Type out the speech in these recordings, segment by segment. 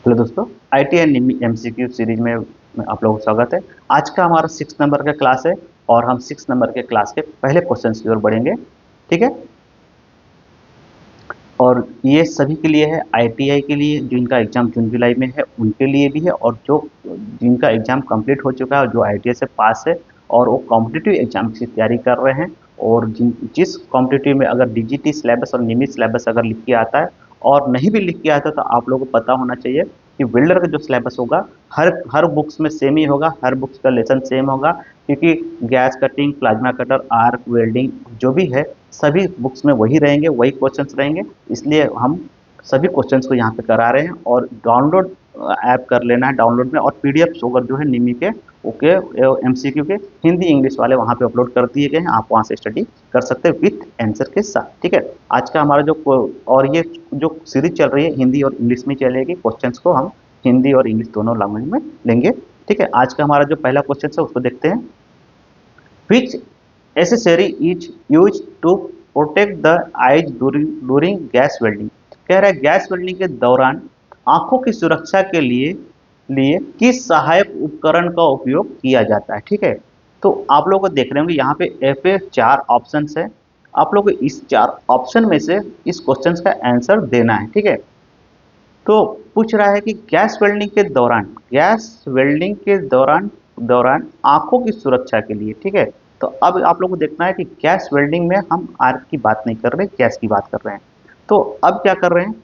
Hello दोस्तों, IT and MCQ series में आप लोगों का स्वागत है। आज का हमारा 6 नंबर का क्लास है और हम 6 नंबर के क्लास के पहले क्वेश्चन की ओर बढ़ेंगे। ठीक है, और ये सभी के लिए है, आईटीआई के लिए जिनका एग्जाम जून जुलाई में है उनके लिए भी है, और जो जिनका एग्जाम कंप्लीट हो चुका है और जो आईटीआई से पास है और वो कॉम्पिटिटिव एग्जाम की तैयारी कर रहे हैं, और जिस कॉम्पिटिटिव में अगर डीजीटी सिलेबस और नियमित सिलेबस अगर लिख के आता है और नहीं भी लिख के आता तो आप लोगों को पता होना चाहिए कि वेल्डर का जो सिलेबस होगा हर हर बुक्स में सेम ही होगा, हर बुक्स का लेसन सेम होगा, क्योंकि gas cutting, plasma cutter, arc welding जो भी है सभी बुक्स में वही रहेंगे, वही क्वेश्चंस रहेंगे। इसलिए हम सभी क्वेश्चंस को यहाँ पे करा रहे हैं, और डाउनलोड ऐप कर लेना है डाउनलोड में, और पीडीएफ होकर जो है निमी के ओके एमसीक्यू के हिंदी इंग्लिश वाले वहाँ पे अपलोड कर दिए गए हैं, आप वहाँ से स्टडी कर सकते हैं विथ आंसर के साथ। ठीक है, आज का हमारा और ये जो सीरीज चल रही है हिंदी और इंग्लिश में चलेगी, क्वेश्चंस को हम हिंदी और इंग्लिश दोनों लैंग्वेज में लेंगे। ठीक है, आज का हमारा जो पहला क्वेश्चन है उसको देखते हैं। Which accessory is use to protect the eyes during gas welding. कह रहा है गैस वेल्डिंग के दौरान आंखों की सुरक्षा के लिए लिए किस सहायक उपकरण का उपयोग किया जाता है। ठीक है, तो आप लोग को देख रहे होंगे यहाँ पे एफ ए 4 ऑप्शन है, आप लोग को इस 4 ऑप्शन में से इस क्वेश्चन का आंसर देना है। ठीक है, तो पूछ रहा है कि गैस वेल्डिंग के दौरान आंखों की सुरक्षा के लिए। ठीक है, तो अब आप लोग को देखना है कि गैस वेल्डिंग में हम आर्क की बात नहीं कर रहे, गैस की बात कर रहे हैं। तो अब क्या कर रहे हैं,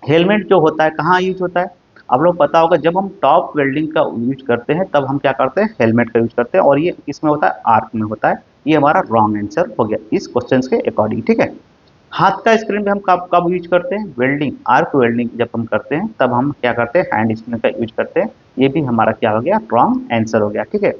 हेलमेट जो होता है कहाँ यूज होता है, आप लोग पता होगा जब हम टॉप वेल्डिंग का यूज करते हैं तब हम क्या करते हैं, हेलमेट का यूज करते हैं, और ये किसमें होता है, आर्क में होता है। ये हमारा रॉन्ग आंसर हो गया इस क्वेश्चन के अकॉर्डिंग। ठीक है, हाथ का स्क्रीन भी हम कब कब यूज करते हैं, वेल्डिंग आर्क वेल्डिंग जब हम करते हैं तब हम क्या करते हैं, हैंड स्क्रीन का यूज करते हैं। ये भी हमारा क्या हो गया, रॉन्ग आंसर हो गया। ठीक है,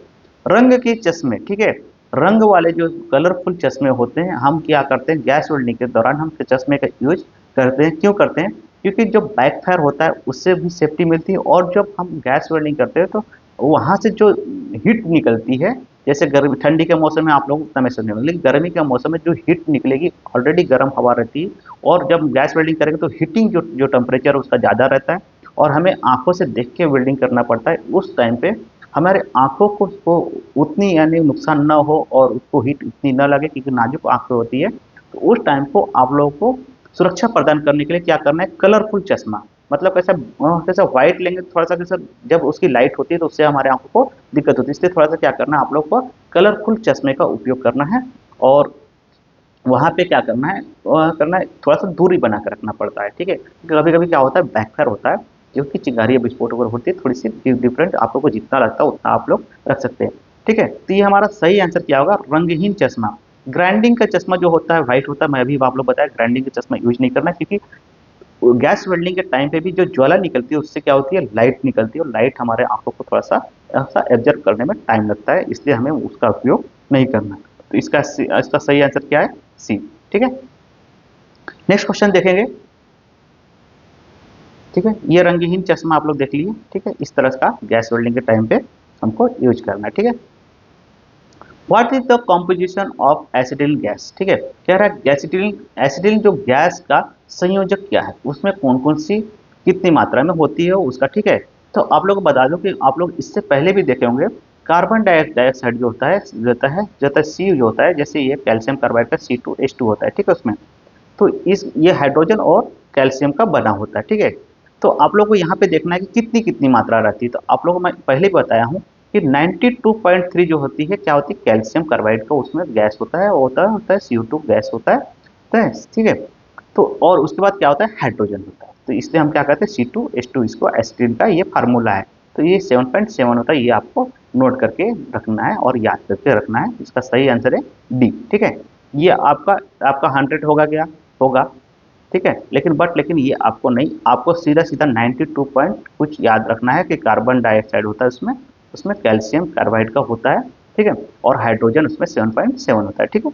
रंग के चश्मे, ठीक है, रंग वाले जो कलरफुल चश्मे होते हैं हम क्या करते हैं, गैस वेल्डिंग के दौरान हम चश्मे का यूज करते हैं। क्यों करते हैं, क्योंकि जो बैक फायर होता है उससे भी सेफ्टी मिलती है, और जब हम गैस वेल्डिंग करते हैं तो वहां से जो हीट निकलती है, जैसे गर्मी ठंडी के मौसम में आप लोग उतना महसूस नहीं होगा, लेकिन गर्मी के मौसम में जो हीट निकलेगी ऑलरेडी गर्म हवा रहती है, और जब गैस वेल्डिंग करेंगे तो हीटिंग जो जो टेम्परेचर उसका ज़्यादा रहता है, और हमें आंखों से देख के वेल्डिंग करना पड़ता है। उस टाइम पे हमारे आंखों को उतनी यानी नुकसान ना हो और उसको हीट इतनी ना लगे, क्योंकि नाजुक आंखें होती है, तो उस टाइम को आप लोगों को सुरक्षा प्रदान करने के लिए क्या करना है, कलरफुल चश्मा, मतलब कैसा कैसा व्हाइट लेंगे थोड़ा सा, कैसा जब उसकी लाइट होती है तो उससे हमारे आंखों को दिक्कत होती है, इसलिए थोड़ा सा क्या करना है आप लोग को, कलरफुल चश्मे का उपयोग करना है। और वहाँ पे क्या करना है थोड़ा सा दूरी बना कर रखना पड़ता है। ठीक है, कभी कभी क्या होता है, बैकफायर होता है, जो कि चिंगारी या विस्फोट वगैरह होती है, थोड़ी सी डिफरेंट आप लोग को जितना लगता है उतना आप लोग रख सकते हैं। ठीक है, तो ये हमारा सही आंसर क्या होगा, रंगहीन चश्मा। ग्राइंडिंग का चश्मा जो होता है व्हाइट होता है, मैं भी आप लोग बताया ग्राइंडिंग का चश्मा यूज नहीं करना, क्योंकि गैस वेल्डिंग के टाइम पे भी जो ज्वाला निकलती है उससे क्या होती है, लाइट निकलती है, और लाइट हमारे आंखों को थोड़ा सा ऐसा एब्जर्व करने में टाइम लगता है, इसलिए हमें उसका उपयोग नहीं करना। तो इसका सही आंसर क्या है, सी। ठीक है, नेक्स्ट क्वेश्चन देखेंगे। ठीक है, ये रंगहीन चश्मा आप लोग देख लीजिए। ठीक है, इस तरह का गैस वेल्डिंग के टाइम पे हमको यूज करना है। ठीक है, what is the composition of acetylene gas. ठीक है, कह रहा है एसिटिलीन जो गैस का संयोजक क्या है, उसमें कौन कौन सी कितनी मात्रा में होती है उसका। ठीक है, तो आप लोग को बता दो कि आप लोग इससे पहले भी देखे होंगे, कार्बन डाइऑक्साइड जो होता है सी जो होता है, जैसे ये कैल्शियम कार्बाइड का C2H2 होता है। ठीक है, उसमें तो ये हाइड्रोजन और कैल्शियम का बना होता है। ठीक है, तो आप लोग को यहाँ पे देखना है कि कितनी कितनी मात्रा रहती है, तो आप लोगों को मैं पहले ही बताया हूँ कि 92.3 जो होती है क्या होती है, कैल्शियम कार्बाइड का उसमें गैस होता है, वो होता है CO2 गैस होता है। ठीक है, तो और उसके बाद क्या होता है, हाइड्रोजन होता है, तो इसलिए हम क्या कहते हैं, C2H2, इसको एसिटिलीन का ये फार्मूला है। तो ये 7.7 होता है, ये आपको नोट करके रखना है और याद करके रखना है। इसका सही आंसर है डी। ठीक है, ये आपका आपका 100 होगा क्या, होगा। ठीक है, लेकिन ये आपको नहीं, आपको सीधा सीधा 92 पॉइंट कुछ याद रखना है कि कार्बन डाइऑक्साइड होता है उसमें, उसमें कैल्शियम कार्बाइड का होता है। ठीक है, और हाइड्रोजन उसमें 7.7 होता है। ठीक है,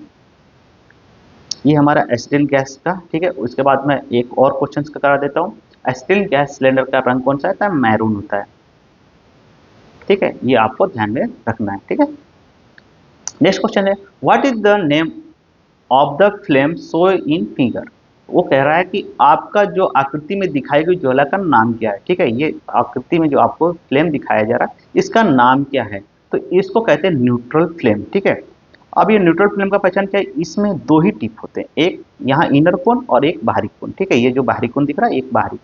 ये हमारा एसिटिलीन गैस का। ठीक है, उसके बाद मैं एक और क्वेश्चन का करा देता हूँ। एसिटिलीन गैस सिलेंडर का रंग कौन सा होता है, मैरून होता है। ठीक है, ये आपको ध्यान में रखना है। ठीक है, नेक्स्ट क्वेश्चन है, what is the name of the flame show in figure. वो कह रहा है कि आपका जो आकृति में दिखाई गई ज्वाला का नाम क्या है। ठीक है, ये आकृति में जो आपको फ्लेम दिखाया जा रहा है इसका नाम क्या है, तो इसको कहते हैं न्यूट्रल फ्लेम। ठीक है, अब ये न्यूट्रल फ्लेम का पहचान क्या है, इसमें दो ही टिप होते हैं, एक यहाँ इनर कोन और एक बाहरी कोन। ठीक है, ये जो बाहरी कोन दिख रहा है एक बाहरी।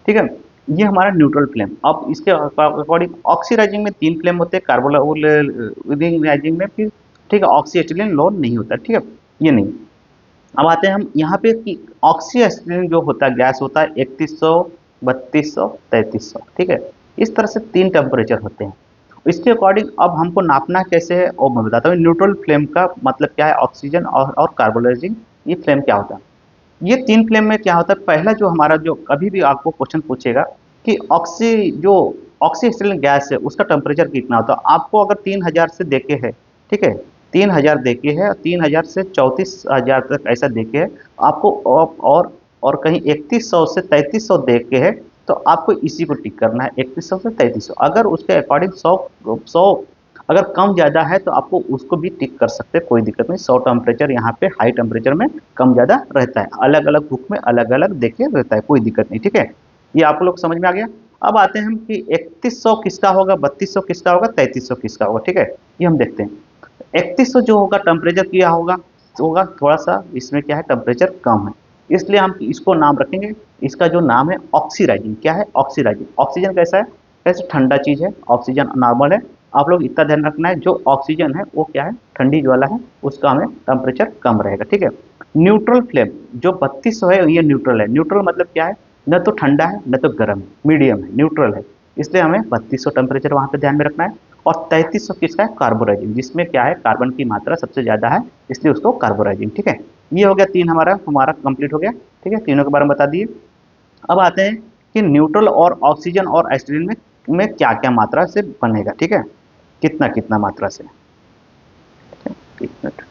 ठीक है, ये हमारा न्यूट्रल फ्लेम। अब इसके अकॉर्डिंग ऑक्सीडाइजिंग में तीन फ्लेम होते हैं, कार्बोनाइजिंग में फिर, ठीक है, ऑक्सी एसिटिलीन लोन नहीं होता। ठीक है, ये नहीं। अब आते हैं हम यहाँ पे कि ऑक्सी एसिटिलीन जो होता है गैस होता है 3100, 3200, 3300। ठीक है, इस तरह से तीन टेम्परेचर होते हैं। इसके अकॉर्डिंग अब हमको नापना कैसे है और मैं बताता हूँ। न्यूट्रल फ्लेम का मतलब क्या है, ऑक्सीजन और कार्बोनाइजिंग ये फ्लेम क्या होता है। ये तीन फ्लेम में क्या होता है, पहला जो हमारा जो कभी भी आपको क्वेश्चन पूछेगा कि ऑक्सी एक्सिलेंट गैस है उसका टेम्परेचर कितना होता है, आपको अगर 3000 से देके है, ठीक है, 3000 देके है, 3000 से 34,000 तक ऐसा देके है आपको, और कहीं 3100 से 3300 देके है, तो आपको इसी को टिक करना है, 3100 से 3300। अगर उसके अकॉर्डिंग 100 अगर कम ज़्यादा है तो आपको उसको भी टिक कर सकते हैं, कोई दिक्कत नहीं। 100 टेम्परेचर यहाँ पे हाई टेम्परेचर में कम ज़्यादा रहता है, अलग अलग बुक में अलग अलग देखिए रहता है, कोई दिक्कत नहीं। ठीक है, ये आप लोग समझ में आ गया। अब आते हैं हम कि 3100 किसका होगा, 3200 किसका होगा, 3300 किसका होगा। ठीक है, ये हम देखते हैं। 3100 जो होगा टेम्परेचर क्या होगा थोड़ा सा इसमें क्या है, टेम्परेचर कम है, इसलिए हम इसको नाम रखेंगे, इसका जो नाम है ऑक्सीडाइजिंग। क्या है, ऑक्सीडाइजिंग। ऑक्सीजन कैसा है, कैसे ठंडा चीज है, ऑक्सीजन नॉर्मल है। आप लोग इतना ध्यान रखना है, जो ऑक्सीजन है वो क्या है, ठंडी ज्वाला है, उसका हमें टेम्परेचर कम रहेगा। ठीक है, न्यूट्रल फ्लेम जो 3200 है ये न्यूट्रल है। न्यूट्रल मतलब क्या है, न तो ठंडा है न तो गर्म है, मीडियम है, न्यूट्रल है, इसलिए हमें 3200 टेम्परेचर वहां पे ध्यान में रखना है। और 3300 किसका है, कार्बोराइजिंग, जिसमें क्या है कार्बन की मात्रा सबसे ज्यादा है, इसलिए उसको कार्बोराइजिंग। ठीक है, ये हो गया तीन, हमारा हमारा कंप्लीट हो गया। ठीक है, तीनों के बारे में बता दिए। अब आते हैं कि न्यूट्रल और ऑक्सीजन और एसिटिलीन में क्या क्या मात्रा से बनेगा। ठीक है, कितना कितना मात्रा से, एक मिनट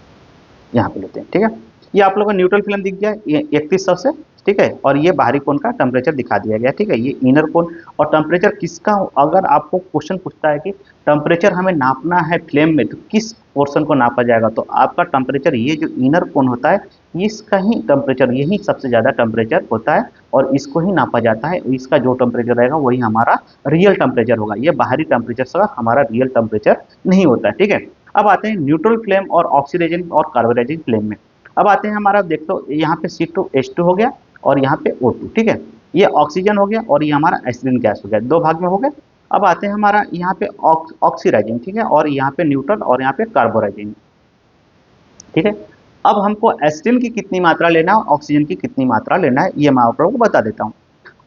यहाँ पे लेते हैं। ठीक है, ये आप लोगों को न्यूट्रल फिल्म दिख गया, ये 3100 से। ठीक है, और ये बाहरी कोण का टेम्परेचर दिखा दिया गया। ठीक है, ये इनर कोण। और टेम्परेचर किसका, अगर आपको क्वेश्चन पूछता है कि टेम्परेचर हमें नापना है फ्लेम में तो किस पोर्शन को नापा जाएगा, तो आपका टेम्परेचर ये जो इनर कोण होता है इसका ही टेम्परेचर, यही सबसे ज़्यादा टेम्परेचर होता है और इसको ही नापा जाता है। इसका जो टेम्परेचर रहेगा वही हमारा रियल टेम्परेचर होगा, ये बाहरी टेम्परेचर से हमारा रियल टेम्परेचर नहीं होता है। ठीक है, अब आते हैं न्यूट्रल फ्लेम और ऑक्सीडाइजिंग और कार्बोनाइजिंग फ्लेम में। अब आते हैं हमारा, देख लो यहाँ पे C2H2 हो गया और यहाँ पे O2। ठीक है, ये ऑक्सीजन हो गया और ये हमारा एसिडिन गैस हो गया, दो भाग में हो गए। अब आते हैं हमारा यहाँ पे ऑक्सीडाइजिंग। ठीक है, और यहाँ पे न्यूट्रल और यहाँ पे कार्बोनाइजिंग। ठीक है, अब हमको एसिडिन की कितनी मात्रा लेना है, ऑक्सीजन की कितनी मात्रा लेना है, ये मैं आप लोगों को बता देता हूँ।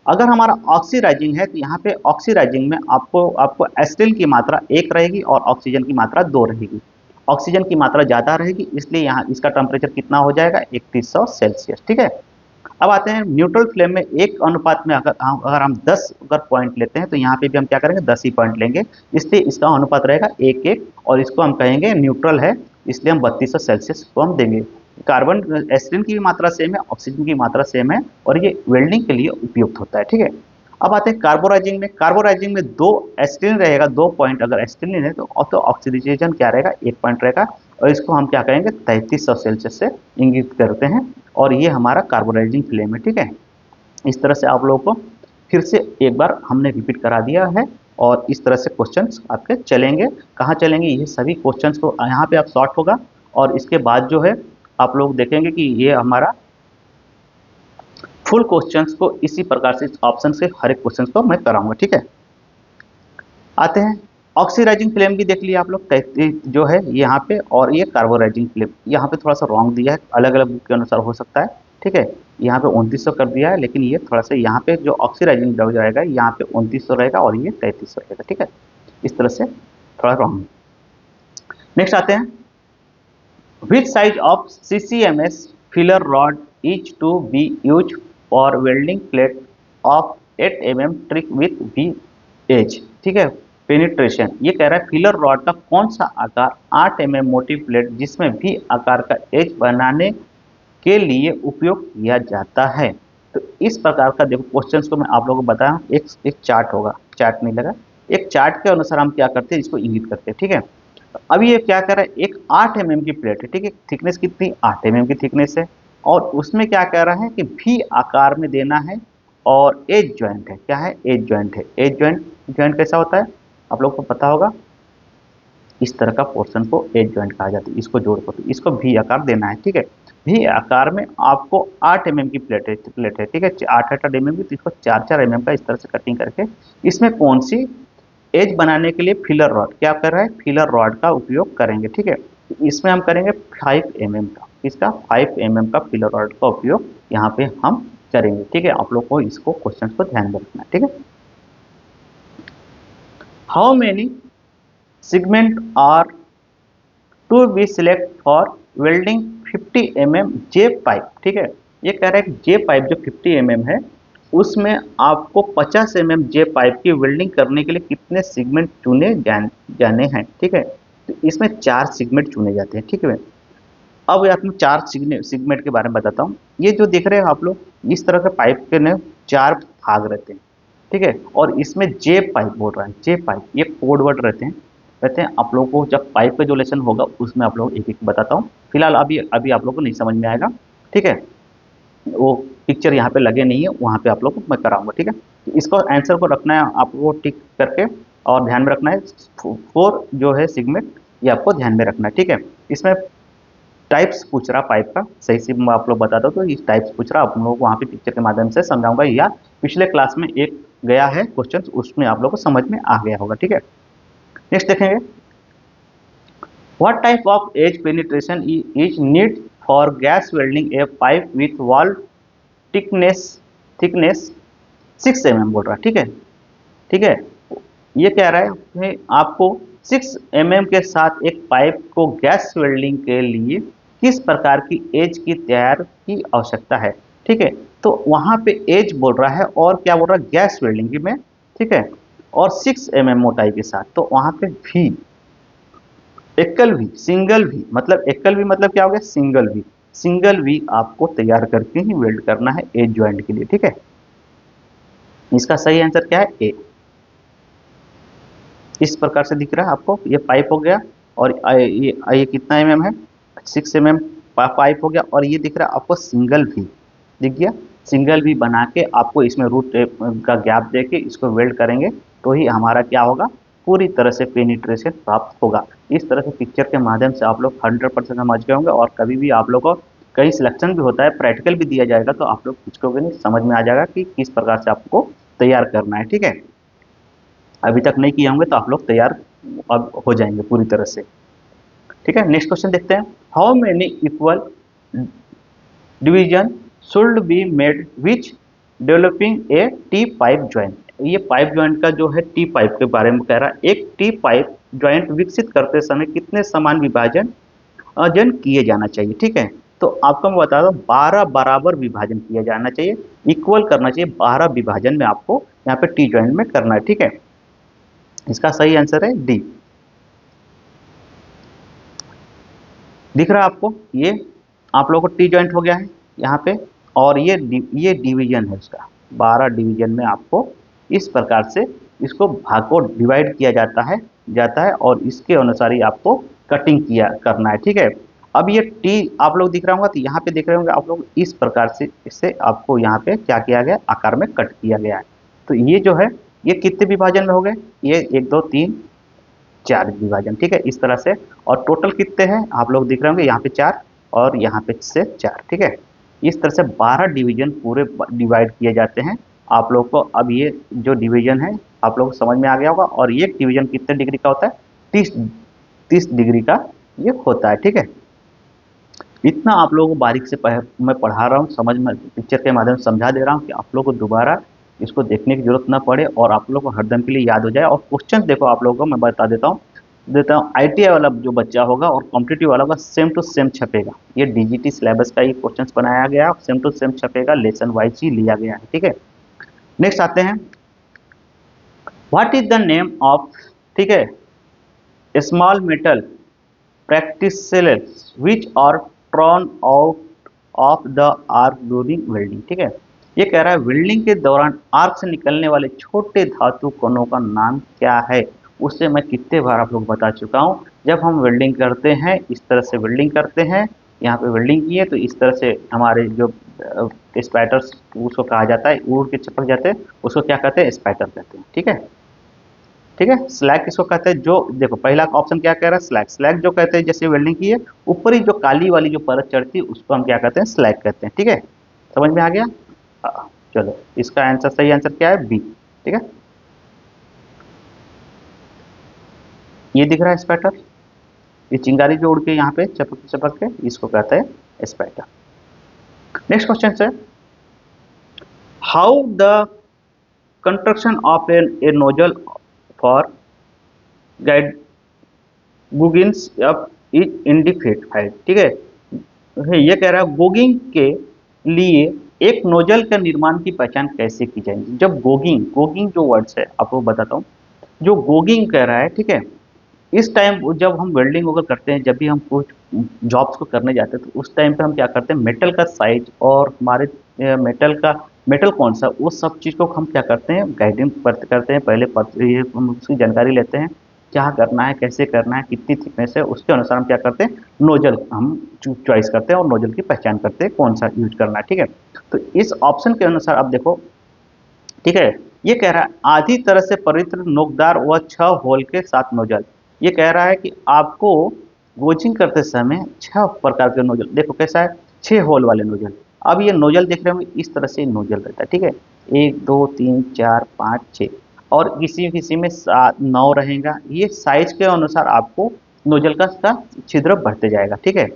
अगर हमारा ऑक्सीडाइजिंग है तो यहाँ पे ऑक्सीडाइजिंग में आपको आपको एसिटिल की मात्रा 1 रहेगी और ऑक्सीजन की मात्रा 2 रहेगी। ऑक्सीजन की मात्रा ज़्यादा रहेगी, इसलिए यहाँ इसका टेम्परेचर कितना हो जाएगा, 3100 सेल्सियस। ठीक है, अब आते हैं न्यूट्रल फ्लेम में एक अनुपात में अगर हम 10 अगर पॉइंट लेते हैं तो यहाँ पे भी हम क्या करेंगे, 10 ही पॉइंट लेंगे, इसलिए इसका अनुपात रहेगा 1:1 और इसको हम कहेंगे न्यूट्रल है, इसलिए हम 3200 सेल्सियस को हम देंगे। कार्बन एसिडिन की भी मात्रा सेम है, ऑक्सीजन की मात्रा सेम है और ये वेल्डिंग के लिए उपयुक्त होता है। ठीक है, अब आते हैं कार्बोराइजिंग में। कार्बोराइजिंग में 2 एसिटिलीन रहेगा, 2 पॉइंट अगर एसिटिलीन है तो ऑक्सीडेशन क्या रहेगा, 1 पॉइंट रहेगा और इसको हम क्या कहेंगे 3300 सेल्सियस से इंगित करते हैं और ये हमारा कार्बोराइजिंग फ्लेम है। ठीक है, इस तरह से आप लोगों को फिर से एक बार हमने रिपीट करा दिया है और इस तरह से क्वेश्चंस आपके चलेंगे। कहाँ चलेंगे, ये सभी क्वेश्चंस को यहाँ पे आप सॉर्ट होगा और इसके बाद जो है आप लोग देखेंगे कि ये हमारा फुल क्वेश्चंस को इसी प्रकार से ऑप्शन से हर एक क्वेश्चन को मैं कराऊंगा। ठीक है, आते हैं ऑक्सीडाइजिंग फ्लेम भी देख लिया आप लोग, जो है यहाँ पे, और ये कार्बोराइजिंग फ्लेम यहाँ पे थोड़ा सा रॉन्ग दिया है, अलग अलग बुक के अनुसार हो सकता है। ठीक है, यहाँ पे 2900 कर दिया है, लेकिन ये थोड़ा सा यहाँ पे जो ऑक्सीडाइजिंग हो जाएगा यहाँ पे 2900 रहेगा और ये 3300 रहेगा। ठीक है, इस तरह से थोड़ा रॉन्ग। नेक्स्ट आते हैं, which size of CCMS filler rod is to be used for welding plate of 8 mm thick with V edge। ठीक है, पेनिट्रेशन, ये कह रहा है फिलर रॉड का कौन सा आकार 8 mm मोटी प्लेट जिसमें भी आकार का एज बनाने के लिए उपयोग किया जाता है। तो इस प्रकार का देखो क्वेश्चंस को मैं आप लोगों को बताया, एक चार्ट होगा, चार्ट नहीं लगा, एक चार्ट के अनुसार हम क्या करते हैं इसको इंगित करते हैं। ठीक है, अभी ये क्या कर रहा है, एक 8 mm की प्लेट है। ठीक है, थिकनेस कितनी, 8 mm की थिकनेस है। और उसमें क्या कह रहा है कि भी आकार में देना है और एज ज्वाइंट है। क्या है? एज ज्वाइंट है। एज ज्वाइंट ज्वाइंट कैसा होता है आप लोग को पता होगा, इस तरह का पोर्शन को एज ज्वाइंट कहा जाता है। इसको जोड़ कर इसको भी आकार देना है, ठीक है। भी आकार में आपको 8 mm की प्लेट है, ठीक है, 8 mm की, तो इसको 4 mm का इस तरह से कटिंग करके इसमें कौन सी एज बनाने के लिए फिलर रॉड, क्या कर रहा है, फिलर रॉड का उपयोग करेंगे, ठीक है। तो इसमें हम करेंगे 5 mm का, इसका 5 mm का फिलर रॉड का उपयोग यहाँ पे हम करेंगे, ठीक है। आप लोग को इसको क्वेश्चन को ध्यान में रखना है, ठीक है। How many segment are to be select for welding 50 mm J pipe, ठीक है। ये कह रहा है कि जे पाइप जो 50 mm है उसमें आपको 50 mm जे पाइप की वेल्डिंग करने के लिए कितने सेगमेंट चुने जाने हैं, ठीक है। तो इसमें 4 सेगमेंट चुने जाते हैं, ठीक है। अब ये आपको 4 सेगमेंट के बारे में बताता हूँ। ये जो देख रहे हैं आप लोग, इस तरह के पाइप के ने 4 भाग रहते हैं, ठीक है। और इसमें जे पाइप बोल रहा है, जे पाइप, ये कोड वर्ड रहते हैं। आप लोगों को जब पाइप का जो लेसन होगा उसमें आप लोग एक एक बताता हूँ। फिलहाल अभी अभी आप लोग को नहीं समझ में आएगा, ठीक है। वो पिक्चर यहाँ पे लगे नहीं है, वहाँ पे आप लोग को मैं कराऊंगा, ठीक है। तो इसको आंसर को रखना है आपको टिक करके, और ध्यान में रखना है 4 जो है सेगमेंट, ये आपको ध्यान में रखना है, ठीक है। इसमें टाइप्स पूछ रहा पाइप का, सही से मैं आप लोग बता दो, तो इस टाइप्स पूछ रहा, आप लोगों को वहाँ पे पिक्चर के माध्यम से समझाऊंगा, या पिछले क्लास में एक गया है क्वेश्चन, उसमें आप लोग को समझ में आ गया होगा, ठीक है। नेक्स्ट देखेंगे, what type of edge penetration is need for gas welding a pipe with wall thickness thickness 6 mm बोल रहा है, ठीक है, ठीक है। ये कह रहा है कि आपको 6 mm के साथ एक पाइप को गैस वेल्डिंग के लिए किस प्रकार की एज की तैयार की आवश्यकता है, ठीक है। तो वहां पे एज बोल रहा है और क्या बोल रहा है, गैस वेल्डिंग में, ठीक है, और 6 mm मोटाई के साथ, तो वहां पे भी एकल भी, सिंगल भी, मतलब एकल भी मतलब क्या हो गया, सिंगल भी, सिंगल भी आपको तैयार करके ही वेल्ड करना है एज ज्वाइंट के लिए, ठीक है। इसका सही आंसर क्या है, ए। इस प्रकार से दिख रहा है आपको, ये पाइप हो गया, और ये कितना mm है, 6 mm पाइप हो गया, और ये दिख रहा है आपको सिंगल भी दिख गया। सिंगल भी बना के आपको इसमें रूट का गैप दे के इसको वेल्ड करेंगे, तो ही हमारा क्या होगा, पूरी तरह से पेनिट्रेशन प्राप्त होगा। इस तरह से पिक्चर के माध्यम से आप लोग 100% समझ गए होंगे, और कभी भी आप लोग को कहीं सिलेक्शन भी होता है, प्रैक्टिकल भी दिया जाएगा, तो आप लोग पूछोगे नहीं, समझ में आ जाएगा कि किस प्रकार से आपको तैयार करना है, ठीक है। अभी तक नहीं किए होंगे तो आप लोग तैयार अब हो जाएंगे पूरी तरह से, ठीक है। नेक्स्ट क्वेश्चन देखते हैं, how many equal division should be made which developing A T pipe joint. ये पाइप ज्वाइंट का जो है टी पाइप के बारे में कह रहा है, एक टी पाइप ज्वाइंट विकसित करते समय कितने समान विभाजन जन किए जाना चाहिए, ठीक है। तो आपको मैं बता दूं 12 बराबर विभाजन किया जाना चाहिए, इक्वल करना चाहिए, 12 विभाजन में आपको यहाँ पे टी ज्वाइंट में करना है, ठीक है। इसका सही आंसर है डी। दिख रहा है आपको, ये आप लोगों को टी ज्वाइंट हो गया है यहाँ पे, और ये डिवीजन है उसका, 12 डिवीजन में आपको इस प्रकार से इसको भाग को डिवाइड किया जाता है और इसके अनुसार ही आपको कटिंग किया करना है, ठीक है। अब ये टी आप लोग दिख रहा होगा, तो यहाँ पे देख रहे होंगे आप लोग, इस प्रकार से इससे आपको यहाँ पे क्या किया गया, आकार में कट किया गया है। तो ये जो है, ये कितने विभाजन में हो गए, ये 1 2 3 4 विभाजन, ठीक है, इस तरह से। और टोटल कितने हैं आप लोग दिख रहे होंगे, यहाँ पे 4 और यहाँ पे से 4, ठीक है। इस तरह से 12 डिवीजन पूरे डिवाइड किए जाते हैं आप लोग को। अब ये जो डिवीजन है आप लोग को समझ में आ गया होगा, और ये डिवीजन कितने डिग्री का होता है, 30 डिग्री का ये होता है, ठीक है। इतना आप लोगों को बारीक से मैं पढ़ा रहा हूँ, समझ में पिक्चर के माध्यम से समझा दे रहा हूँ कि आप लोग को दोबारा इसको देखने की जरूरत ना पड़े और आप लोग को हरदम के लिए याद हो जाए। और क्वेश्चन देखो आप लोगों को मैं बता देता हूँ आईटीआई वाला जो बच्चा होगा और कॉम्पिटिटिव वाला होगा, सेम टू सेम छपेगा। ये डीजीटी सिलेबस का ये क्वेश्चन बनाया गया, सेम टू सेम छपेगा, लेसन वाइज ही लिया गया है, ठीक है। नेक्स्ट आते हैं, what is the name of, ठीक है, small metal practices which are drawn out of the arc during welding, ठीक है। ये कह रहा है वेल्डिंग के दौरान आर्क से निकलने वाले छोटे धातु कणों का नाम क्या है। उससे मैं कितने बार आप लोग बता चुका हूँ, जब हम वेल्डिंग करते हैं इस तरह से वेल्डिंग करते हैं यहाँ पे वेल्डिंग की है, तो इस तरह से हमारे जो स्पैटर्स उसको कहा जाता है, उड़ के चिपक जाते हैं, उसको क्या कहते हैं, स्पैटर कहते हैं। ठीक है, ठीक है। स्लैग किसको कहते हैं, जो देखो पहला ऑप्शन क्या कह रहा है, स्लैग। स्लैग जो कहते हैं, जैसे वेल्डिंग की है, ऊपरी जो काली वाली जो परत चढ़ती है उसको हम क्या कहते हैं, स्लैग कहते हैं। ठीक है, समझ में आ गया। चलो, इसका आंसर, सही आंसर क्या है, बी। ठीक है, ये दिख रहा है स्पैटर, ये चिंगारी जो उड़ के यहाँ पे चपक चपक के, इसको कहते हैं स्पैटर। नेक्स्ट क्वेश्चन है, how the construction of a nozzle for guide gougings up is identified. ठीक है, ये कह रहा है गोगिंग के लिए एक नोजल का निर्माण की पहचान कैसे की जाएगी। जब गोगिंग, गोगिंग जो वर्ड्स है आपको बताता हूँ, जो गोगिंग कह रहा है, ठीक है, इस टाइम जब हम वेल्डिंग वगैरह करते हैं, जब भी हम कुछ जॉब्स को करने जाते हैं, तो उस टाइम पे हम क्या करते हैं, मेटल का साइज और हमारे मेटल कौन सा, वो सब चीज़ को हम क्या करते हैं, गाइडिंग करते हैं। पहले ये हम उसकी जानकारी लेते हैं, क्या करना है, कैसे करना है, कितनी थिकनेस है, उसके अनुसार हम क्या करते हैं, नोजल हम चॉइस करते हैं और नोजल की पहचान करते हैं कौन सा यूज करना है। ठीक है, तो इस ऑप्शन के अनुसार आप देखो, ठीक है, ये कह रहा है आधी तरह से पवित्र नोकदार व 6 होल के साथ नोजल। ये कह रहा है कि आपको गोचिंग करते समय 6 प्रकार के नोजल, देखो कैसा है, 6 होल वाले नोजल। अब ये नोजल देख रहे होंगे, इस तरह से नोजल रहता है। ठीक है, 1 2 3 4 5 6, और किसी किसी में 7 9 रहेगा। ये साइज के अनुसार आपको नोजल का छिद्र बढ़ते जाएगा। ठीक है,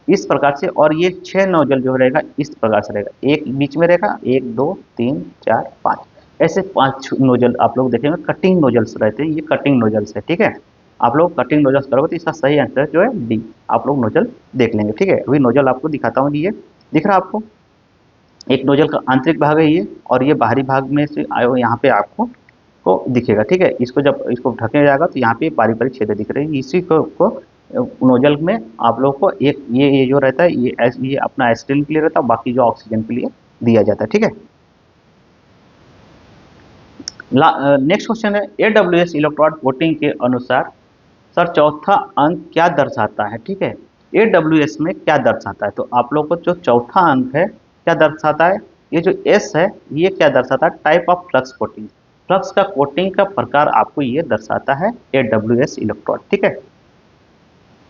इस प्रकार से, और ये 6 नोजल जो रहेगा इस प्रकार से रहेगा, एक बीच में रहेगा, 1 2 3 4 5, ऐसे 5 नोजल आप लोग देखेंगे, कटिंग नोजल्स रहते हैं, ये कटिंग नोजल्स है। ठीक है, आप लोग कटिंग नोजल्स करोगे तो इसका सही आंसर जो है डी। आप लोग नोजल देख लेंगे। ठीक है, अभी नोजल आपको दिखाता हूँ, ये दिख रहा है आपको, एक नोजल का आंतरिक भाग है ये, और ये बाहरी भाग में से आए हुए यहाँ पे आपको को दिखेगा। ठीक है, इसको जब इसको ढके जाएगा तो यहाँ पे बारीक बारीक छेद दिख रहे हैं, इसी को नोजल में आप लोग को एक ये जो रहता है, ये अपना एसिटिल के लिए रहता है, बाकी जो ऑक्सीजन के लिए दिया जाता है। ठीक है, नेक्स्ट क्वेश्चन है, एडब्ल्यूएस इलेक्ट्रोड वोटिंग के अनुसार सर चौथा अंक क्या दर्शाता है। ठीक है, एडब्ल्यूएस में क्या दर्शाता है, तो आप लोग को जो चौथा अंक है क्या दर्शाता है, ये जो एस है ये क्या दर्शाता है, type of flux coating, flux का कोटिंग का प्रकार आपको ये दर्शाता है एडब्ल्यूएस इलेक्ट्रोड। ठीक है,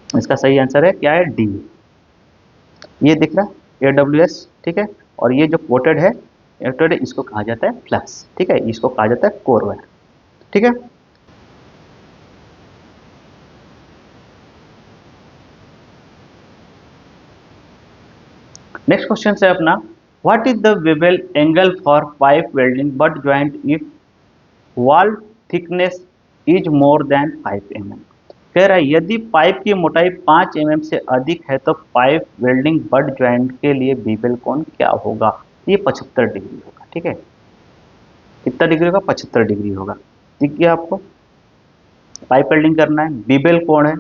इसका सही आंसर है क्या है, डी। ये दिख रहा है एडब्ल्यूएस। ठीक है, और ये जो कोटेड है इलेक्ट्रोड, इसको कहा जाता है फ्लक्स। ठीक है, इसको कहा जाता है कोर वायर। ठीक है, नेक्स्ट क्वेश्चन है अपना, what is the bevel angle for pipe welding but joint if wall thickness is more than 5 mm। कह रहा है यदि पाइप की मोटाई 5 mm से अधिक है तो पाइप वेल्डिंग बट ज्वाइंट के लिए बीवेल कोण क्या होगा, ये 75 डिग्री होगा। ठीक है, कितना डिग्री होगा, 75 डिग्री होगा। दिख गया आपको, पाइप वेल्डिंग करना है, बीवेल कोण है,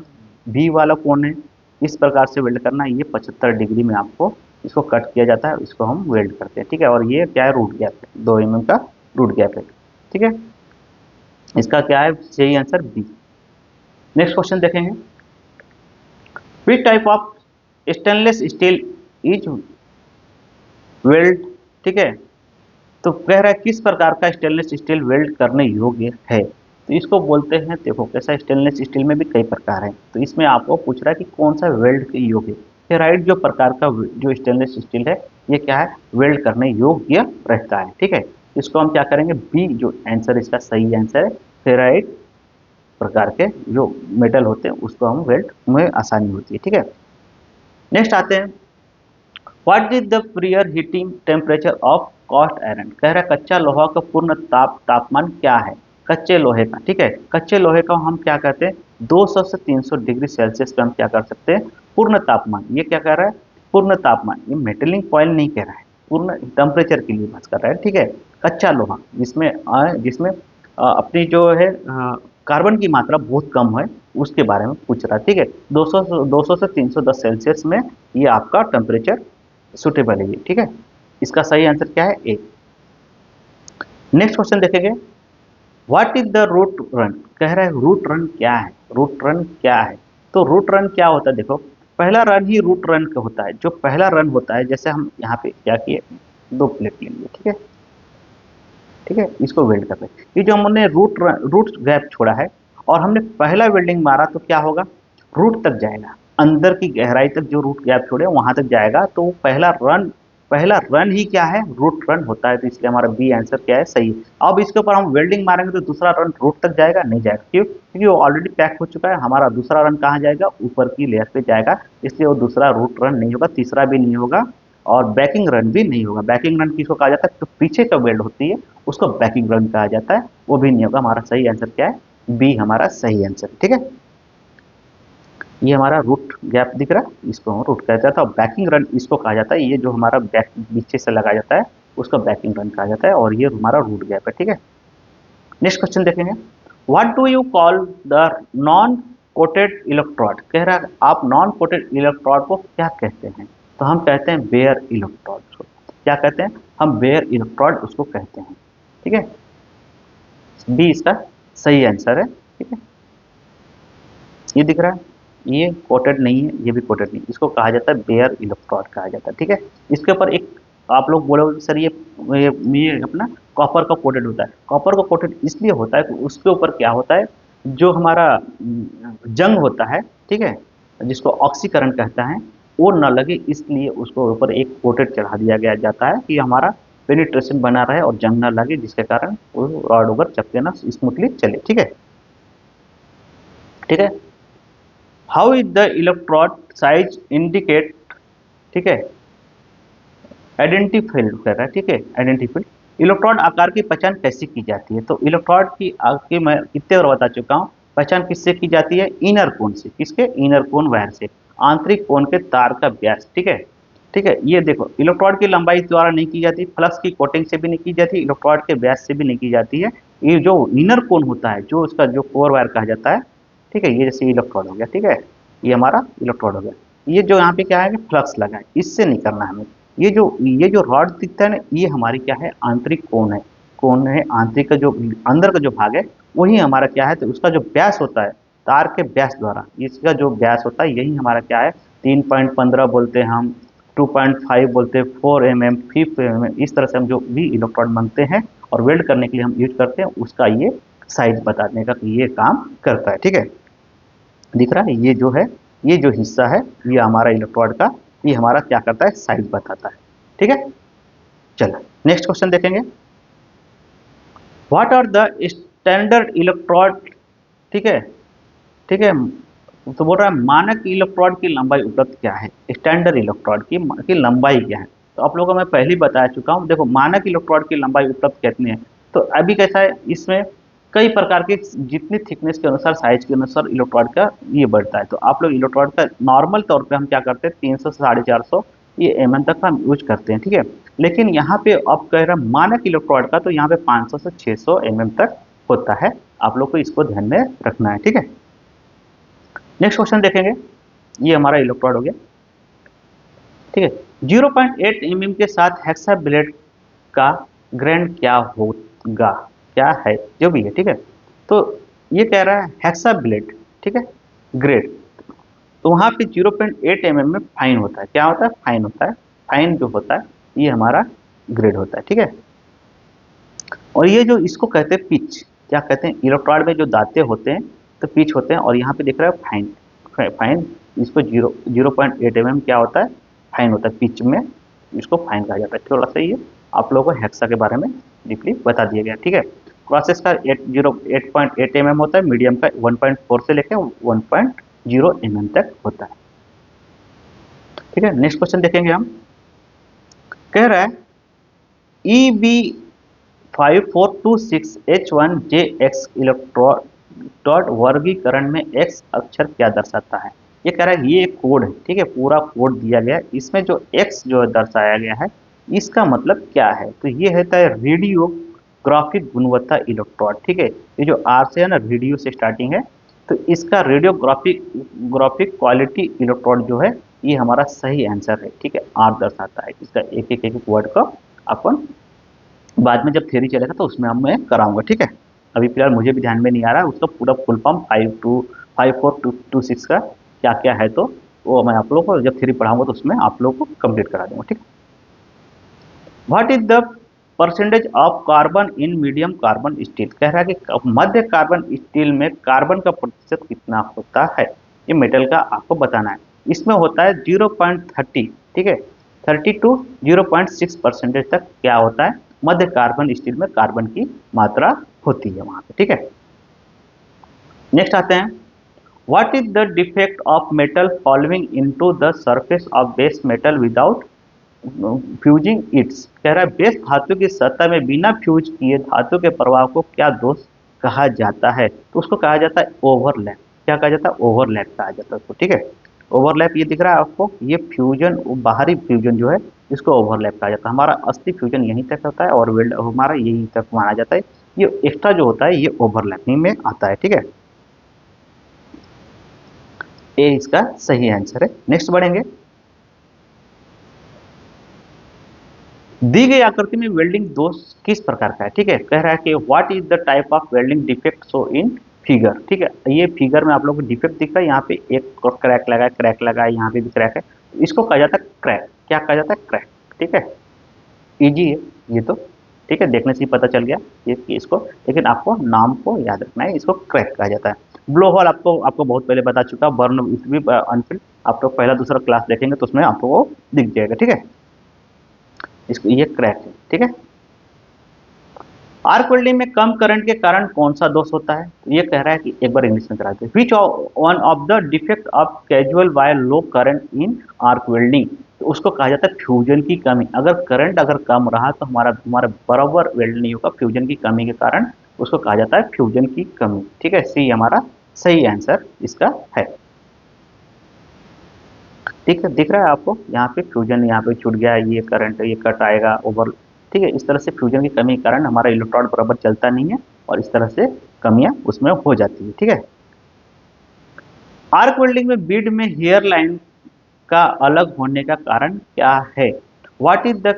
बी वाला कोण है, इस प्रकार से वेल्ड करना है, ये 75 डिग्री में आपको इसको कट किया जाता है, इसको हम वेल्ड करते हैं। ठीक है, और ये क्या है, रूट गैप है, 2 mm का रूट गैप है। ठीक है, इसका क्या है, सही आंसर बी। नेक्स्ट क्वेश्चन देखेंगे, which type of stainless steel is weld. ठीक है, तो कह रहा है किस प्रकार का स्टेनलेस स्टील वेल्ड करने योग्य है, तो इसको बोलते हैं, देखो कैसा, स्टेनलेस स्टील में भी कई प्रकार हैं, तो इसमें आपको पूछ रहा है कि कौन सा वेल्ड के योग्य, फेराइट जो प्रकार का जो स्टेनलेस स्टील है ये क्या है, वेल्ड करने योग्य रहता है। ठीक है, इसको हम क्या करेंगे, बी जो आंसर, इसका सही आंसर है फेराइट प्रकार के जो मेटल होते हैं उसको हम वेल्ड में आसानी होती है। ठीक है, नेक्स्ट आते हैं, what is the prior heating temperature of cast iron. कह रहा है कच्चा लोहा का पूर्ण तापमान क्या है, कच्चे लोहे का। ठीक है, कच्चे लोहे का हम क्या कहते हैं, 200 से 300 डिग्री सेल्सियस पे हम क्या कर सकते हैं, पूर्ण तापमान। ये क्या कह रहा है, पूर्ण तापमान, ये मेटलिंग पॉइंट नहीं कह रहा है, पूर्ण टेम्परेचर के लिए बात कर रहा है। ठीक है, कच्चा लोहा जिसमें जिसमें अपनी जो है कार्बन की मात्रा बहुत कम है, उसके बारे में पूछ रहा है। ठीक है, 200 से 310 सेल्सियस में ये आपका टेम्परेचर सुटेबल है ये। ठीक है, इसका सही आंसर क्या है, ए। नेक्स्ट क्वेश्चन देखेंगे, what is the root run. कह रहा है रूट रन क्या है, रूट रन क्या है, तो रूट रन क्या होता है, देखो पहला रन ही रूट रन का होता है। जो पहला रन होता है, जैसे हम यहाँ पे क्या किए, 2 प्लेट ले लिए, ठीक है, ठीक है, इसको वेल्ड कर रहे हैं। ये जो हमने रूट गैप छोड़ा है और हमने पहला वेल्डिंग मारा तो क्या होगा, रूट तक जाएगा, अंदर की गहराई तक जो रूट गैप छोड़े वहां तक जाएगा। तो वो पहला रन ही क्या है, रूट रन होता है। तो इसलिए हमारा बी आंसर क्या है, सही है। अब इसके ऊपर हम वेल्डिंग मारेंगे तो दूसरा रन रूट तक जाएगा, नहीं जाएगा, क्यों, क्योंकि वो ऑलरेडी पैक हो चुका है। हमारा दूसरा रन कहाँ जाएगा, ऊपर की लेयर पे जाएगा, इसलिए वो दूसरा रूट रन नहीं होगा, तीसरा भी नहीं होगा और बैकिंग रन भी नहीं होगा। बैकिंग रन किसको कहा जाता है, तो पीछे का वेल्ड होती है उसको बैकिंग रन कहा जाता है, वो भी नहीं होगा। हमारा सही आंसर क्या है, बी हमारा सही आंसर, ठीक है। ये हमारा रूट गैप दिख रहा है, इसको हम रूट कहते हैं। तो बैकिंग रन इसको कहा जाता है, ये जो हमारा बैक पीछे से लगाया जाता है उसका बैकिंग रन कहा जाता है, और ये हमारा रूट गैप है, ठीक है। नेक्स्ट क्वेश्चन देखेंगे, what do you call the non coated electrode. कह रहा है आप नॉन कोटेड इलेक्ट्रोड को क्या कहते हैं, तो हम कहते हैं बेयर इलेक्ट्रोड। क्या कहते हैं, हम बेयर इलेक्ट्रोड उसको कहते हैं, ठीक है। बी इसका सही आंसर है, ठीक है। ये दिख रहा है, ये कोटेड नहीं है, ये भी कोटेड नहीं, इसको कहा जाता है बेयर इलेक्ट्रोड कहा जाता है, ठीक है। इसके ऊपर एक आप लोग बोलोगे सर ये अपना कॉपर का कोटेड होता है। कॉपर का कोटेड इसलिए होता है कि उसके ऊपर क्या होता है, जो हमारा जंग होता है, ठीक है, जिसको ऑक्सीकरण कहता है, वो न लगे इसलिए उसको ऊपर एक कोटेड चढ़ा दिया गया जाता है कि हमारा पेनिट्रेशन बना रहे और जंग न लगे, जिसके कारण वो रॉड ओवर चपके ना स्मूथली चले, ठीक है, ठीक है। How is the electrode size indicate, ठीक है, आइडेंटिफाइड कर रहा है, ठीक है, आइडेंटिफाइड। इलेक्ट्रोड आकार की पहचान कैसे की जाती है, तो इलेक्ट्रोड की आगे मैं कितने बार बता चुका हूँ, पहचान किससे की जाती है, इनर कोन से, किसके, इनर कोन वायर से, आंतरिक कोन के तार का व्यास, ठीक है, ठीक है। ये देखो इलेक्ट्रोड की लंबाई द्वारा नहीं की जाती, फ्लक्स की कोटिंग से भी नहीं की जाती, इलेक्ट्रोड के व्यास से भी नहीं की जाती है। ये जो इनर कोन होता है, जो उसका जो कोर वायर कहा जाता है, ठीक है, ये जैसे इलेक्ट्रोड हो गया, ठीक है, ये हमारा इलेक्ट्रोड हो गया। ये जो यहाँ पे क्या है कि फ्लक्स लगा है, इससे नहीं करना हमें। ये जो रॉड दिखता है ना, ये हमारी क्या है, आंतरिक कोण है, कोण है आंतरिक का, जो अंदर का जो भाग है वही हमारा क्या है, तो उसका जो व्यास होता है तार के व्यास द्वारा, इसका जो व्यास होता है यही हमारा क्या है, 3.15 बोलते हैं हम, 2.5 बोलते हैं, 4 mm, 5 mm, इस तरह से हम जो भी इलेक्ट्रोड मांगते हैं और वेल्ड करने के लिए हम यूज करते हैं, उसका ये साइज बताने का ये काम करता है, ठीक है। दिख रहा है, ये जो है, ये जो हिस्सा है ये हमारा इलेक्ट्रोड का, ये हमारा क्या करता है, साइज बताता है, ठीक है। चलो नेक्स्ट क्वेश्चन देखेंगे, what are the standard electrode, ठीक है, ठीक है। तो बोल रहा है मानक इलेक्ट्रोड की लंबाई उपलब्ध क्या है, स्टैंडर्ड इलेक्ट्रोड की लंबाई क्या है। तो आप लोगों को मैं पहले ही बता चुका हूँ, देखो मानक इलेक्ट्रोड की लंबाई उपलब्ध कितनी है। तो अभी कैसा है, इसमें कई प्रकार के, जितनी थिकनेस के अनुसार, साइज के अनुसार इलेक्ट्रोड का ये बढ़ता है। तो आप लोग इलेक्ट्रोड का नॉर्मल तौर पे हम क्या करते हैं, 300 से 450 ये mm तक हम यूज करते हैं, ठीक है। लेकिन यहाँ पे अब कह रहा है मानक इलेक्ट्रोड का, तो यहाँ पे 500 से 600 mm तक होता है। आप लोग को इसको ध्यान में रखना है, ठीक है। नेक्स्ट क्वेश्चन देखेंगे, ये हमारा इलेक्ट्रोड हो गया, ठीक है। 0.8 mm के साथ हेक्सा ब्लेड का ग्रेड क्या होगा, क्या है, जो भी है, ठीक है। तो ये कह रहा है हेक्सा ब्लेड, ठीक है, ग्रेड, तो वहां पे 0.8 mm में फाइन होता है, क्या होता है, फाइन होता है। फाइन जो होता है ये हमारा ग्रेड होता है, ठीक है। और ये जो इसको कहते हैं पिच, क्या कहते हैं, इलेक्ट्रोड में जो दांते होते हैं तो पिच होते हैं, और यहाँ पे दिख रहा है फाइन, फाइन, इसको 0.8 mm क्या होता है, फाइन होता है, पिच में इसको फाइन कहा जाता है। थोड़ा सा ये आप लोगों को हेक्सा के बारे में डीपली बता दिया गया, ठीक है। क्रॉसेस का 8.8 mm होता है, मीडियम का 1.4 से लेकर 1.0 mm तक होता है, ठीक है। नेक्स्ट क्वेश्चन देखेंगे हम, कह रहा है ई बी 5426H1JX इलेक्ट्रोड वर्गीकरण में X अक्षर क्या दर्शाता है। ये कह रहा है ये कोड है, ठीक है, पूरा कोड दिया गया है, इसमें जो X जो दर्शाया गया है इसका मतलब क्या है। तो ये होता है रेडियोग्राफिक गुणवत्ता इलेक्ट्रोड, ठीक है। ये जो R से है ना, रेडियो से स्टार्टिंग है, तो इसका रेडियोग्राफिक क्वालिटी इलेक्ट्रोड जो है ये हमारा सही आंसर है, ठीक है। R दर्शाता है, इसका एक एक वर्ड का अपन बाद में जब थ्योरी चलेगा तो उसमें हम मैं कराऊंगा, ठीक है। अभी फिलहाल मुझे भी ध्यान में नहीं आ रहा है उसका पूरा फुल फॉर्म 5426 का क्या क्या है, तो वो मैं आप लोगों को जब थ्योरी पढ़ाऊंगा तो उसमें आप लोगों को कंप्लीट करा दूंगा, ठीक है। What is the percentage of carbon in medium carbon steel, कह रहा है कि मध्य कार्बन स्टील में कार्बन का प्रतिशत कितना होता है, ये मेटल का आपको बताना है। इसमें होता है 0.30, ठीक है, 30 टू 0.6% तक क्या होता है, मध्य कार्बन स्टील में कार्बन की मात्रा होती है वहां पे, ठीक है। नेक्स्ट आते हैं, what is the defect of metal following into the surface of base metal without fusing it's, कह रहा है बेस धातु की सतह में बिना फ्यूज किए धातु के प्रवाह को क्या दोष कहा जाता है, तो उसको कहा जाता है ओवरलैप। क्या कहा जाता है, ओवरलैप कहा जाता है उसको, ठीक है। ओवरलैप ये दिख रहा है आपको, ये फ्यूजन, बाहरी फ्यूजन जो है इसको ओवरलैप कहा जाता है। हमारा असली फ्यूजन यहीं तक होता है और वेल्ड हमारा यहीं तक माना जाता है, ये एक्स्ट्रा जो होता है ये ओवरलैपिंग में आता है, ठीक है। ये इसका सही आंसर है। नेक्स्ट बढ़ेंगे, दी गई आकृति में वेल्डिंग दोष किस प्रकार का है, ठीक है। कह रहा है कि what is the type of welding defect show in figure, ठीक है। ये फिगर में आप लोगों को डिफेक्ट दिख रहा है, यहाँ पे एक क्रैक लगा है, यहाँ पे भी क्रैक है, इसको कहा जाता है क्रैक। क्या कहा जाता है, क्रैक, ठीक है। इजी है ये तो, ठीक है, देखने से ही पता चल गया ये इसको, लेकिन आपको नाम को याद रखना है, इसको क्रैक कहा जाता है। ब्लो होल आपको बहुत पहले बता चुका, बर्न भी अनफिल्ड, आप लोग पहला दूसरा क्लास देखेंगे तो उसमें आपको दिख जाएगा, ठीक है। इसको ये क्रैक है, ठीक है। आर्क वेल्डिंग में कम करंट के कारण कौन सा दोष होता है, तो ये कह रहा है कि एक बार इंग्लिश में करा दे, which one of the defect of casual wire low current in arc welding, तो उसको कहा जाता है फ्यूजन की कमी। अगर करंट अगर कम रहा तो हमारा बराबर वेल्ड नहीं होगा, फ्यूजन की कमी के कारण उसको कहा जाता है फ्यूजन की कमी, ठीक है। सी हमारा सही आंसर इसका है, ठीक है। दिख रहा है आपको यहाँ पे फ्यूजन, यहाँ पे छूट गया, ये करंट ये कट आएगा ओवर, ठीक है। इस तरह से फ्यूजन की कमी के कारण हमारा इलेक्ट्रॉन बराबर चलता नहीं है और इस तरह से कमियां उसमें हो जाती है, ठीक है। आर्क वेल्डिंग में बीड में हेयर लाइन का अलग होने का कारण क्या है, what is the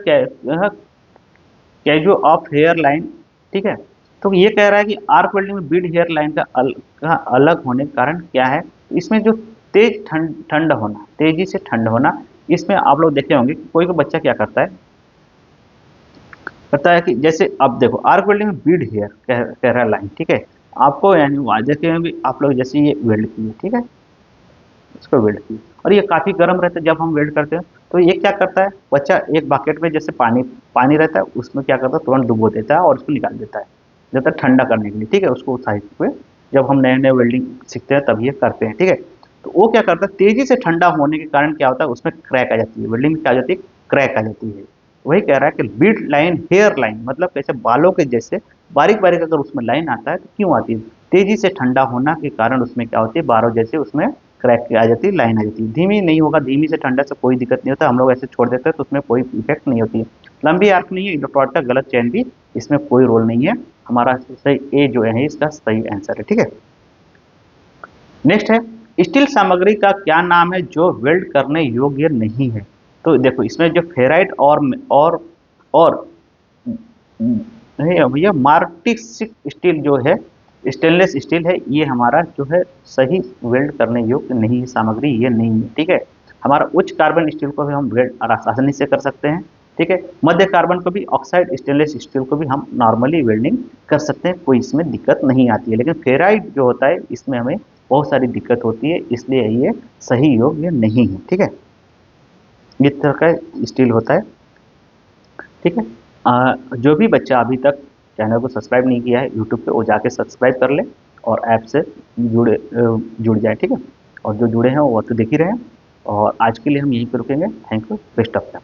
cause of hair line, ठीक है। तो ये कह रहा है कि आर्क वेल्डिंग में बीड हेयर लाइन का अलग होने का कारण क्या है, इसमें जो तेज ठंड होना, तेजी से ठंड होना, इसमें आप लोग देखे होंगे कोई बच्चा क्या करता है कि जैसे अब देखो आर्क वेल्डिंग में बीड हेयर कह रहा है लाइन, ठीक है। आपको यानी जैसे भी आप लोग जैसे ये वेल्ड किए, ठीक है, इसको वेल्ड किए और ये काफी गर्म रहता है, जब हम वेल्ड करते हैं तो ये क्या करता है बच्चा, एक बकेट में जैसे पानी पानी रहता है उसमें क्या करता है तुरंत डुबो देता है और उसको निकाल देता है, देता है ठंडा करने के लिए, ठीक है। उसको उत्साहित पे जब हम नए नए वेल्डिंग सीखते हैं तब ये करते हैं, ठीक है। तो वो क्या करता है, तेजी से ठंडा होने के कारण क्या होता है उसमें क्रैक आ जाती है, वेल्डिंग में क्या आ जाती है, क्रैक आ जाती है। वही कह रहा है कि बीड लाइन हेयर लाइन मतलब कैसे बालों के जैसे बारीक बारीक अगर उसमें लाइन आता है तो क्यों आती है, तेजी से ठंडा होना के कारण उसमें क्या होती है, बालों जैसे उसमें क्रैक आ जाती है, लाइन आ जाती है। धीमी नहीं होगा, धीमी से ठंडा से कोई दिक्कत नहीं होता, हम लोग ऐसे छोड़ देते हैं तो उसमें कोई इफेक्ट नहीं होती है। लंबी आर्क नहीं है, इलेक्ट्रोड का गलत चयन भी इसमें कोई रोल नहीं है, हमारा सही ए जो है इसका सही आंसर है, ठीक है। नेक्स्ट है, स्टील सामग्री का क्या नाम है जो वेल्ड करने योग्य नहीं है, तो देखो इसमें जो फेराइट और नहीं भैया मार्टिसिक स्टील जो है, स्टेनलेस स्टील है, ये हमारा जो है सही वेल्ड करने योग्य नहीं है सामग्री, ये नहीं है, ठीक है। हमारा उच्च कार्बन स्टील को भी हम वेल्ड आसानी से कर सकते हैं, ठीक है। मध्य कार्बन को भी, ऑक्साइड स्टेनलेस स्टील को भी हम नॉर्मली वेल्डिंग कर सकते हैं, कोई इसमें दिक्कत नहीं आती है। लेकिन फेराइट जो होता है इसमें हमें बहुत सारी दिक्कत होती है, इसलिए ये सही योग्य नहीं है, ठीक है। इस तरह का स्टील होता है, ठीक है। जो भी बच्चा अभी तक चैनल को सब्सक्राइब नहीं किया है यूट्यूब पे, वो जाके सब्सक्राइब कर ले और ऐप से जुड़ जाए, ठीक है। और जो जुड़े हैं वो तो देख ही रहे हैं, और आज के लिए हम यहीं पर रुकेंगे। Thank you, best of luck.